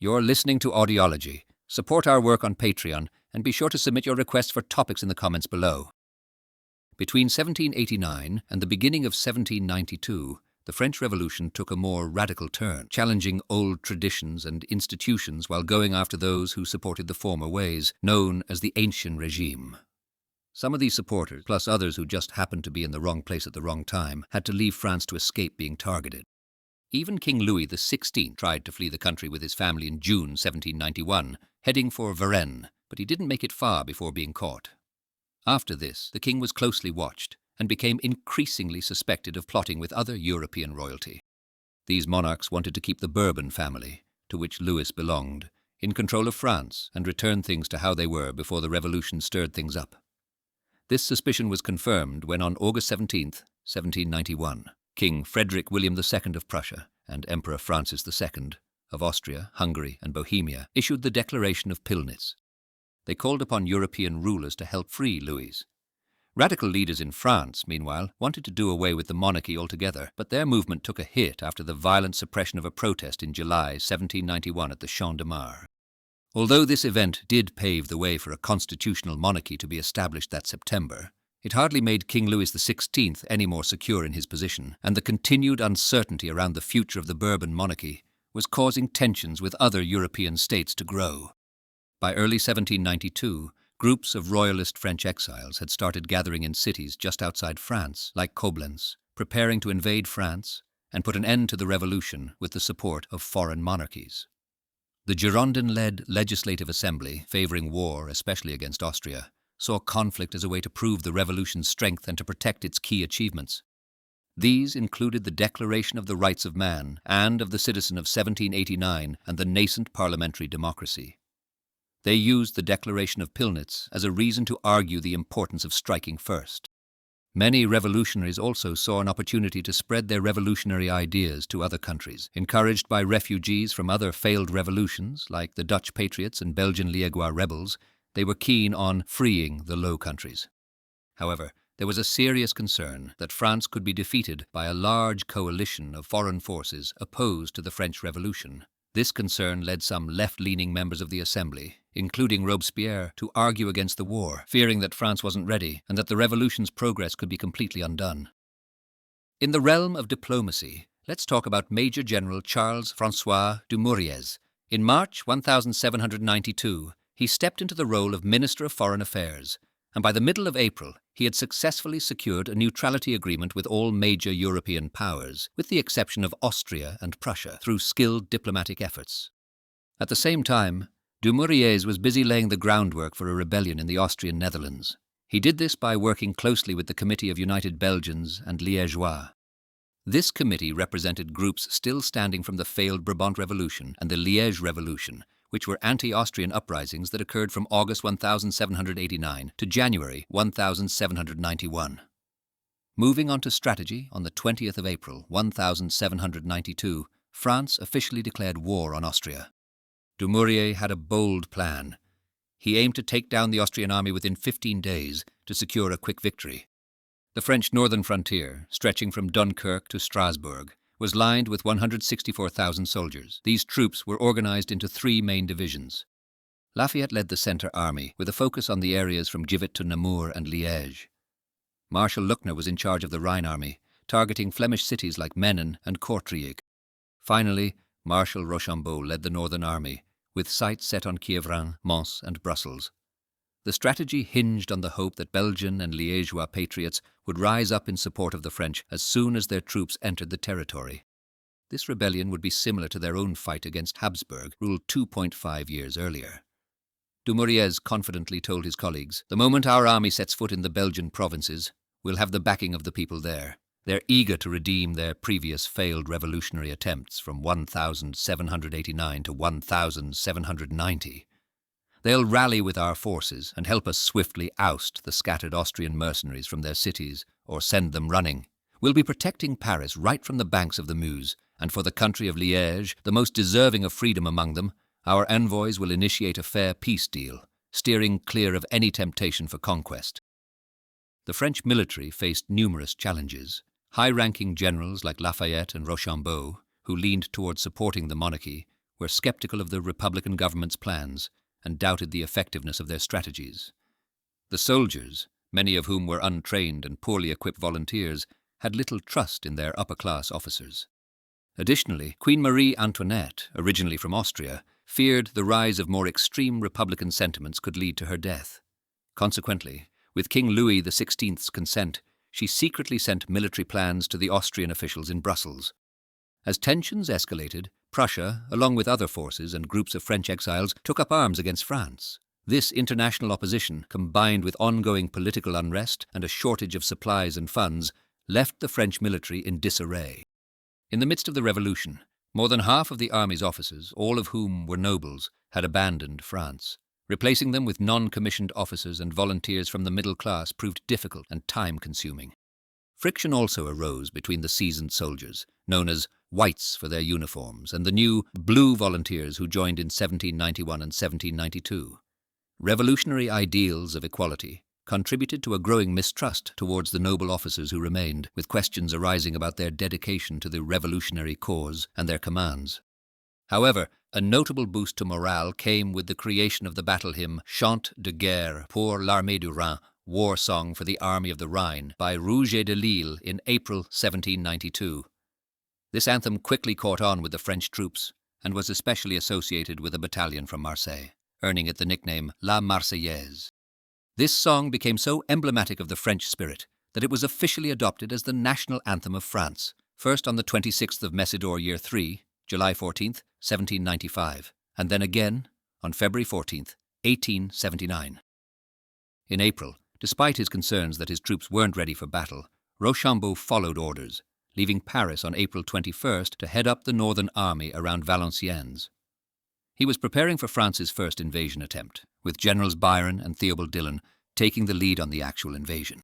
You're listening to Audiology. Support our work on Patreon and be sure to submit your requests for topics in the comments below. Between 1789 and the beginning of 1792, the French Revolution took a more radical turn, challenging old traditions and institutions while going after those who supported the former ways, known as the Ancien Regime. Some of these supporters, plus others who just happened to be in the wrong place at the wrong time, had to leave France to escape being targeted. Even King Louis XVI tried to flee the country with his family in June 1791, heading for Varennes, but he didn't make it far before being caught. After this, the king was closely watched and became increasingly suspected of plotting with other European royalty. These monarchs wanted to keep the Bourbon family, to which Louis belonged, in control of France and return things to how they were before the revolution stirred things up. This suspicion was confirmed when on August 17, 1791, King Frederick William II of Prussia and Emperor Francis II of Austria, Hungary and Bohemia issued the Declaration of Pillnitz. They called upon European rulers to help free Louis. Radical leaders in France, meanwhile, wanted to do away with the monarchy altogether, but their movement took a hit after the violent suppression of a protest in July 1791 at the Champ de Mars. Although this event did pave the way for a constitutional monarchy to be established that September, it hardly made King Louis XVI any more secure in his position, and the continued uncertainty around the future of the Bourbon monarchy was causing tensions with other European states to grow. By early 1792, groups of royalist French exiles had started gathering in cities just outside France, like Koblenz, preparing to invade France and put an end to the revolution with the support of foreign monarchies. The Girondin-led Legislative Assembly, favoring war, especially against Austria, saw conflict as a way to prove the revolution's strength and to protect its key achievements. These included the Declaration of the Rights of Man and of the Citizen of 1789 and the nascent parliamentary democracy. They used the Declaration of Pillnitz as a reason to argue the importance of striking first. Many revolutionaries also saw an opportunity to spread their revolutionary ideas to other countries. Encouraged by refugees from other failed revolutions, like the Dutch Patriots and Belgian Liégeois rebels, they were keen on freeing the Low Countries. However, there was a serious concern that France could be defeated by a large coalition of foreign forces opposed to the French Revolution. This concern led some left-leaning members of the Assembly, including Robespierre, to argue against the war, fearing that France wasn't ready and that the revolution's progress could be completely undone. In the realm of diplomacy, let's talk about Major General Charles-François Dumouriez. In March 1792, he stepped into the role of Minister of Foreign Affairs, and by the middle of April, he had successfully secured a neutrality agreement with all major European powers, with the exception of Austria and Prussia, through skilled diplomatic efforts. At the same time, Dumouriez was busy laying the groundwork for a rebellion in the Austrian Netherlands. He did this by working closely with the Committee of United Belgians and Liégeois. This committee represented groups still standing from the failed Brabant Revolution and the Liège Revolution, which were anti-Austrian uprisings that occurred from August 1789 to January 1791. Moving on to strategy, on the 20th of April 1792, France officially declared war on Austria. Dumouriez had a bold plan. He aimed to take down the Austrian army within 15 days to secure a quick victory. The French northern frontier, stretching from Dunkirk to Strasbourg, was lined with 164,000 soldiers. These troops were organized into three main divisions. Lafayette led the Centre Army, with a focus on the areas from Givet to Namur and Liège. Marshal Luckner was in charge of the Rhine Army, targeting Flemish cities like Menin and Kortrijk. Finally, Marshal Rochambeau led the Northern Army, with sights set on Quievrain, Mons and Brussels. The strategy hinged on the hope that Belgian and Liégeois patriots would rise up in support of the French as soon as their troops entered the territory. This rebellion would be similar to their own fight against Habsburg, ruled 2.5 years earlier. Dumouriez confidently told his colleagues, "The moment our army sets foot in the Belgian provinces, we'll have the backing of the people there. They're eager to redeem their previous failed revolutionary attempts from 1789 to 1790. They'll rally with our forces and help us swiftly oust the scattered Austrian mercenaries from their cities or send them running. We'll be protecting Paris right from the banks of the Meuse, and for the country of Liège, the most deserving of freedom among them, our envoys will initiate a fair peace deal, steering clear of any temptation for conquest." The French military faced numerous challenges. High-ranking generals like Lafayette and Rochambeau, who leaned towards supporting the monarchy, were skeptical of the Republican government's plans and doubted the effectiveness of their strategies. The soldiers, many of whom were untrained and poorly equipped volunteers, had little trust in their upper-class officers. Additionally, Queen Marie Antoinette, originally from Austria, feared the rise of more extreme Republican sentiments could lead to her death. Consequently, with King Louis XVI's consent, she secretly sent military plans to the Austrian officials in Brussels. As tensions escalated, Prussia, along with other forces and groups of French exiles, took up arms against France. This international opposition, combined with ongoing political unrest and a shortage of supplies and funds, left the French military in disarray. In the midst of the revolution, more than half of the army's officers, all of whom were nobles, had abandoned France. Replacing them with non-commissioned officers and volunteers from the middle class proved difficult and time-consuming. Friction also arose between the seasoned soldiers, known as whites for their uniforms, and the new blue volunteers who joined in 1791 and 1792. Revolutionary ideals of equality contributed to a growing mistrust towards the noble officers who remained, with questions arising about their dedication to the revolutionary cause and their commands. However, a notable boost to morale came with the creation of the battle hymn Chant de guerre pour l'armée du Rhin, war song for the Army of the Rhine, by Rouget de Lille in April 1792. This anthem quickly caught on with the French troops and was especially associated with a battalion from Marseille, earning it the nickname La Marseillaise. This song became so emblematic of the French spirit that it was officially adopted as the national anthem of France, first on the 26th of Messidor Year 3, July 14th, 1795, and then again on February 14th, 1879. In April, despite his concerns that his troops weren't ready for battle, Rochambeau followed orders, leaving Paris on April 21st to head up the northern army around Valenciennes. He was preparing for France's first invasion attempt, with Generals Byron and Theobald Dillon taking the lead on the actual invasion.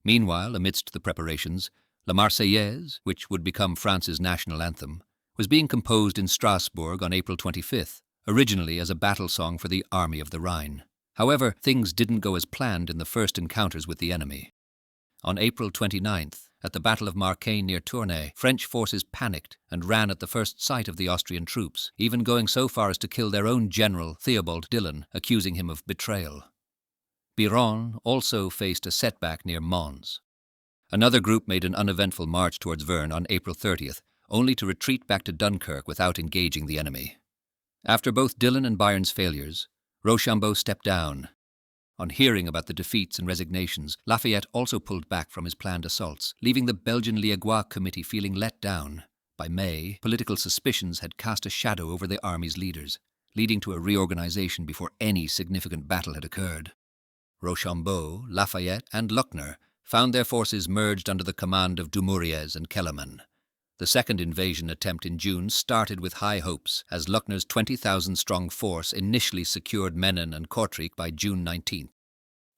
Meanwhile, amidst the preparations, La Marseillaise, which would become France's national anthem, was being composed in Strasbourg on April 25th, originally as a battle song for the Army of the Rhine. However, things didn't go as planned in the first encounters with the enemy. On April 29th, at the Battle of Marcaine near Tournai, French forces panicked and ran at the first sight of the Austrian troops, even going so far as to kill their own general, Theobald Dillon, accusing him of betrayal. Biron also faced a setback near Mons. Another group made an uneventful march towards Vern on April 30th, only to retreat back to Dunkirk without engaging the enemy. After both Dillon and Byron's failures, Rochambeau stepped down. On hearing about the defeats and resignations, Lafayette also pulled back from his planned assaults, leaving the Belgian Liégeois Committee feeling let down. By May, political suspicions had cast a shadow over the army's leaders, leading to a reorganization before any significant battle had occurred. Rochambeau, Lafayette, and Luckner found their forces merged under the command of Dumouriez and Kellerman. The second invasion attempt in June started with high hopes, as Luckner's 20,000-strong force initially secured Menin and Kortrijk by June 19th.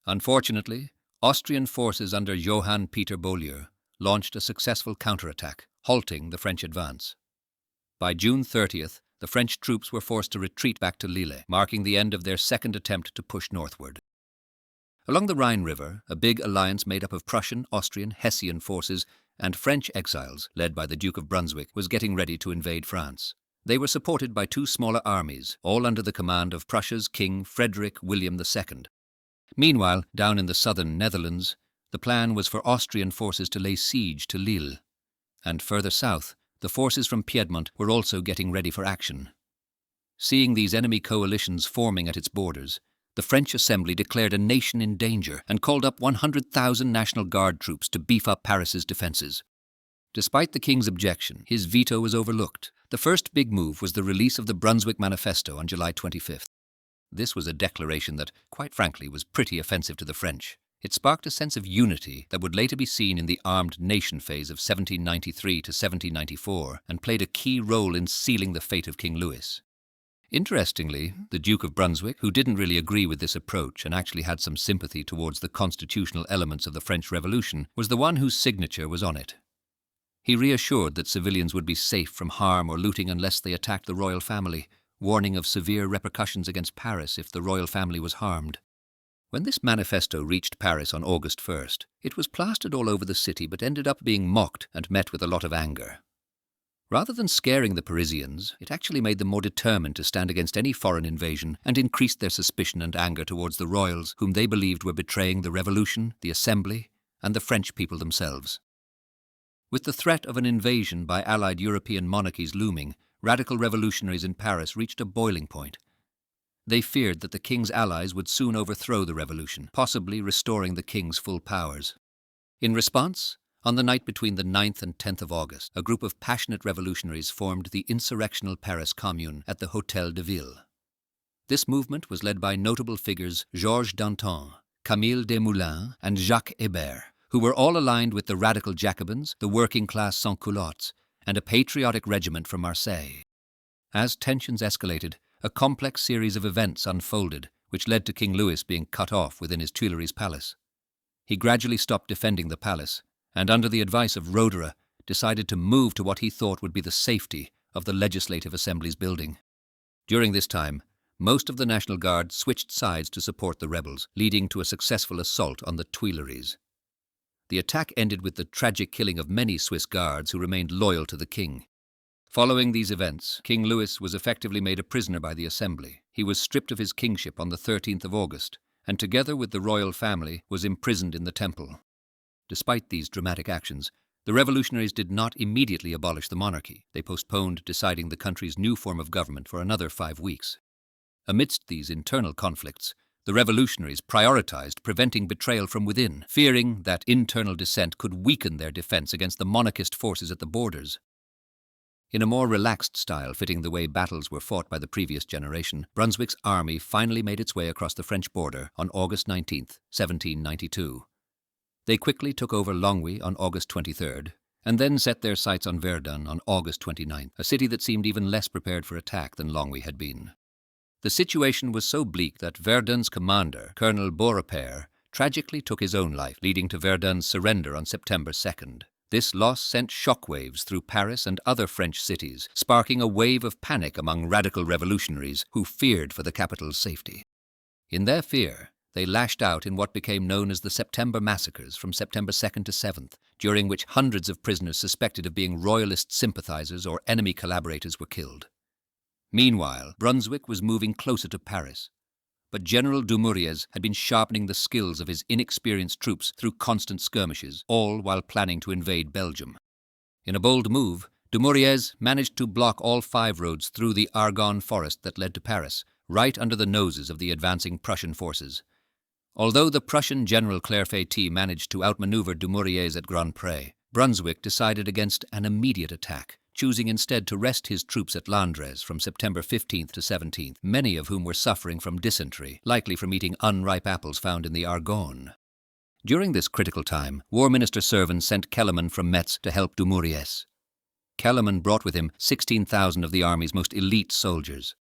Unfortunately, Austrian forces under Johann Peter Beaulieu launched a successful counterattack, halting the French advance. By June 30th, the French troops were forced to retreat back to Lille, marking the end of their second attempt to push northward. Along the Rhine River, a big alliance made up of Prussian, Austrian, Hessian forces and French exiles, led by the Duke of Brunswick, was getting ready to invade France. They were supported by two smaller armies, all under the command of Prussia's King Frederick William II. Meanwhile, down in the southern Netherlands, the plan was for Austrian forces to lay siege to Lille. And further south, the forces from Piedmont were also getting ready for action. Seeing these enemy coalitions forming at its borders, the French Assembly declared a nation in danger and called up 100,000 National Guard troops to beef up Paris's defences. Despite the king's objection, his veto was overlooked. The first big move was the release of the Brunswick Manifesto on July 25th. This was a declaration that, quite frankly, was pretty offensive to the French. It sparked a sense of unity that would later be seen in the armed nation phase of 1793 to 1794 and played a key role in sealing the fate of King Louis. Interestingly, the Duke of Brunswick, who didn't really agree with this approach and actually had some sympathy towards the constitutional elements of the French Revolution, was the one whose signature was on it. He reassured that civilians would be safe from harm or looting unless they attacked the royal family, warning of severe repercussions against Paris if the royal family was harmed. When this manifesto reached Paris on August 1st, it was plastered all over the city but ended up being mocked and met with a lot of anger. Rather than scaring the Parisians, it actually made them more determined to stand against any foreign invasion and increased their suspicion and anger towards the royals, whom they believed were betraying the revolution, the assembly, and the French people themselves. With the threat of an invasion by allied European monarchies looming, radical revolutionaries in Paris reached a boiling point. They feared that the king's allies would soon overthrow the revolution, possibly restoring the king's full powers. In response, on the night between the 9th and 10th of August, a group of passionate revolutionaries formed the insurrectional Paris Commune at the Hôtel de Ville. This movement was led by notable figures Georges Danton, Camille Desmoulins, and Jacques Hébert, who were all aligned with the radical Jacobins, the working-class sans-culottes, and a patriotic regiment from Marseille. As tensions escalated, a complex series of events unfolded, which led to King Louis being cut off within his Tuileries palace. He gradually stopped defending the palace, and under the advice of Roederer, decided to move to what he thought would be the safety of the Legislative Assembly's building. During this time, most of the National Guard switched sides to support the rebels, leading to a successful assault on the Tuileries. The attack ended with the tragic killing of many Swiss guards who remained loyal to the king. Following these events, King Louis was effectively made a prisoner by the Assembly. He was stripped of his kingship on the 13th of August, and together with the royal family was imprisoned in the Temple. Despite these dramatic actions, the revolutionaries did not immediately abolish the monarchy. They postponed deciding the country's new form of government for another 5 weeks. Amidst these internal conflicts, the revolutionaries prioritized preventing betrayal from within, fearing that internal dissent could weaken their defense against the monarchist forces at the borders. In a more relaxed style fitting the way battles were fought by the previous generation, Brunswick's army finally made its way across the French border on August 19, 1792. They quickly took over Longwy on August 23rd, and then set their sights on Verdun on August 29th, a city that seemed even less prepared for attack than Longwy had been. The situation was so bleak that Verdun's commander, Colonel Bonaparte, tragically took his own life, leading to Verdun's surrender on September 2nd. This loss sent shockwaves through Paris and other French cities, sparking a wave of panic among radical revolutionaries who feared for the capital's safety. In their fear, they lashed out in what became known as the September Massacres from September 2nd to 7th, during which hundreds of prisoners suspected of being royalist sympathizers or enemy collaborators were killed. Meanwhile, Brunswick was moving closer to Paris, but General Dumouriez had been sharpening the skills of his inexperienced troops through constant skirmishes, all while planning to invade Belgium. In a bold move, Dumouriez managed to block all 5 roads through the Argonne forest that led to Paris, right under the noses of the advancing Prussian forces. Although the Prussian General Clairfayt managed to outmaneuver Dumouriez at Grand Pré, Brunswick decided against an immediate attack, choosing instead to rest his troops at Landres from September 15th to 17th, many of whom were suffering from dysentery, likely from eating unripe apples found in the Argonne. During this critical time, War Minister Servan sent Kellermann from Metz to help Dumouriez. Kellermann brought with him 16,000 of the army's most elite soldiers.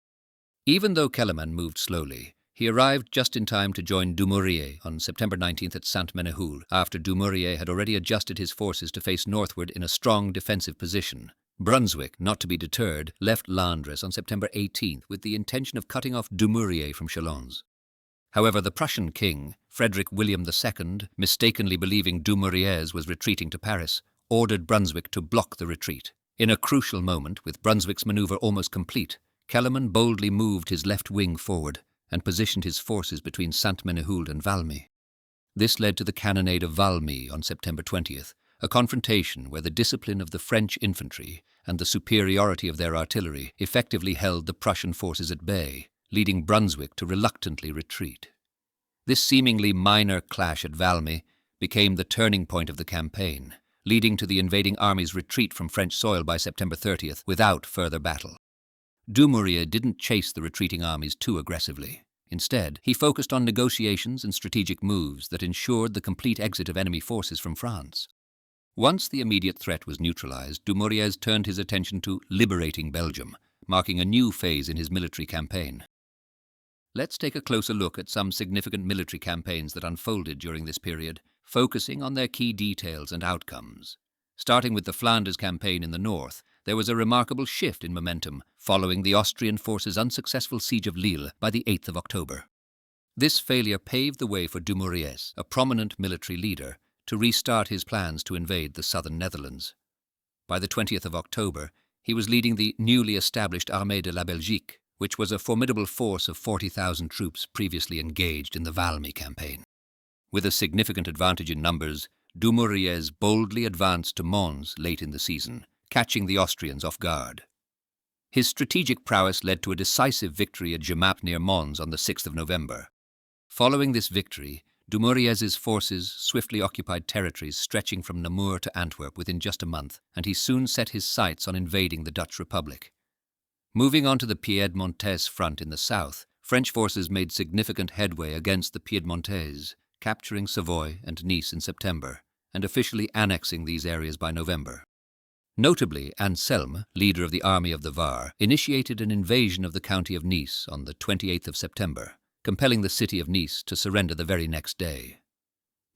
Even though Kellermann moved slowly, he arrived just in time to join Dumouriez on September 19th at Sainte-Menehould, after Dumouriez had already adjusted his forces to face northward in a strong defensive position. Brunswick, not to be deterred, left Landres on September 18th with the intention of cutting off Dumouriez from Chalons. However, the Prussian king, Frederick William II, mistakenly believing Dumouriez was retreating to Paris, ordered Brunswick to block the retreat. In a crucial moment, with Brunswick's maneuver almost complete, Kellermann boldly moved his left wing forward and positioned his forces between Sainte-Menehould and Valmy. This led to the cannonade of Valmy on September 20th, a confrontation where the discipline of the French infantry and the superiority of their artillery effectively held the Prussian forces at bay, leading Brunswick to reluctantly retreat. This seemingly minor clash at Valmy became the turning point of the campaign, leading to the invading army's retreat from French soil by September 30th without further battle. Dumouriez didn't chase the retreating armies too aggressively. Instead, he focused on negotiations and strategic moves that ensured the complete exit of enemy forces from France. Once the immediate threat was neutralized, Dumouriez turned his attention to liberating Belgium, marking a new phase in his military campaign. Let's take a closer look at some significant military campaigns that unfolded during this period, focusing on their key details and outcomes. Starting with the Flanders campaign in the north, there was a remarkable shift in momentum following the Austrian forces' unsuccessful siege of Lille by the 8th of October. This failure paved the way for Dumouriez, a prominent military leader, to restart his plans to invade the southern Netherlands. By the 20th of October, He was leading the newly established Armée de la Belgique, which was a formidable force of 40,000 troops previously engaged in the Valmy campaign. With a significant advantage in numbers, Dumouriez boldly advanced to Mons late in the season, catching the Austrians off guard. His strategic prowess led to a decisive victory at Jemappes near Mons on the 6th of November. Following this victory, Dumouriez's forces swiftly occupied territories stretching from Namur to Antwerp within just a month, and he soon set his sights on invading the Dutch Republic. Moving on to the Piedmontese front in the south, French forces made significant headway against the Piedmontese, capturing Savoy and Nice in September, and officially annexing these areas by November. Notably, Anselme, leader of the Army of the Var, initiated an invasion of the county of Nice on the 28th of September, compelling the city of Nice to surrender the very next day.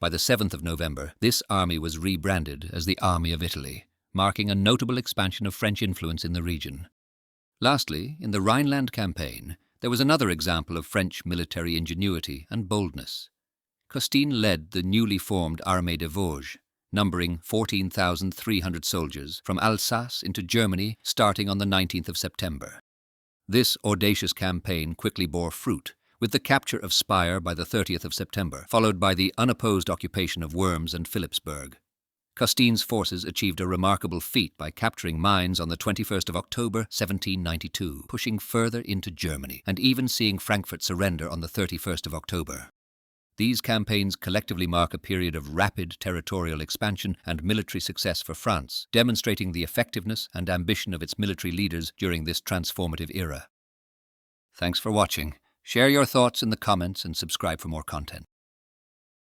By the 7th of November, this army was rebranded as the Army of Italy, marking a notable expansion of French influence in the region. Lastly, in the Rhineland campaign, there was another example of French military ingenuity and boldness. Custine led the newly formed Armée des Vosges, numbering 14,300 soldiers from Alsace into Germany starting on the 19th of September. This audacious campaign quickly bore fruit, with the capture of Speyer by the 30th of September, followed by the unopposed occupation of Worms and Philipsburg. Custine's forces achieved a remarkable feat by capturing Mainz on the 21st of October 1792, pushing further into Germany, and even seeing Frankfurt surrender on the 31st of October. These campaigns collectively mark a period of rapid territorial expansion and military success for France, demonstrating the effectiveness and ambition of its military leaders during this transformative era. Thanks for watching. Share your thoughts in the comments and subscribe for more content.